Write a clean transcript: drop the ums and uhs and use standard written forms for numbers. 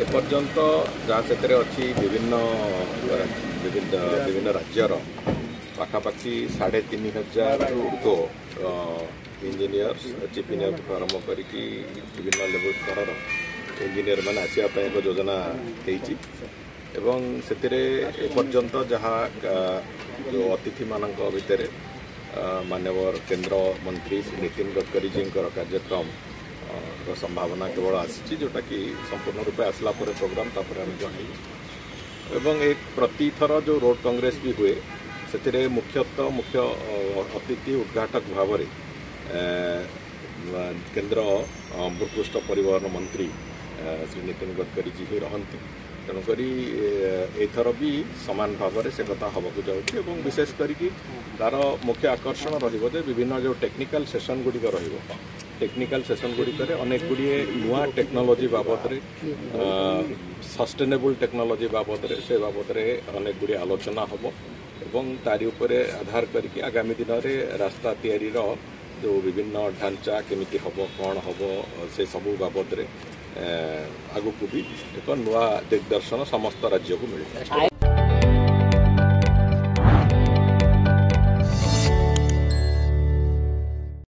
एपर्यंत जहाँ से अच्छी विभिन्न विभिन्न राज्यर पाखापाखि 3500 ऊर्ध्व इंजीनियर्स चीफ इंजीनियर आरंभ कर विभिन्न लेवल स्तर इंजीनियर मैंने आसवाई एक योजना एपर्यंत जहाँ जो अतिथि मान भितर माननीय केंद्र मंत्री नितिन गडकरी जी कार्यक्रम संभावना केवल आसी जोटा कि संपूर्ण रूपे आसला प्रोग्राम आम जन एवं एक प्रतिथर जो रोड कांग्रेस भी हुए से मुख्य अतिथि उद्घाटक भाव केंद्र भूपृष्ठ परिवहन मंत्री श्री नितिन गडकरी जी ही रहती तेणुक एथर भी सामान भाव से कथा हवाक जाऊँगी विशेष करके तार मुख्य आकर्षण रे विभिन्न जो टेक्निकल सेशन गुड़िक टेक्निकल सेशन गुड़िक अनेक गुड़िए नुआ टेक्नोलोजी बाबद सस्टेनेबल टेक्नोलोजी बाबद से बाबद अनेक गुड़िए आलोचना हम एवं तारी उपरे आधार करके आगामी दिन में रास्ता तैयारी जो विभिन्न ढांचा केमिति हम कौन हम से सबू बाबद आगु को भी एक नुआ दिग्दर्शन समस्त राज्य को मिले।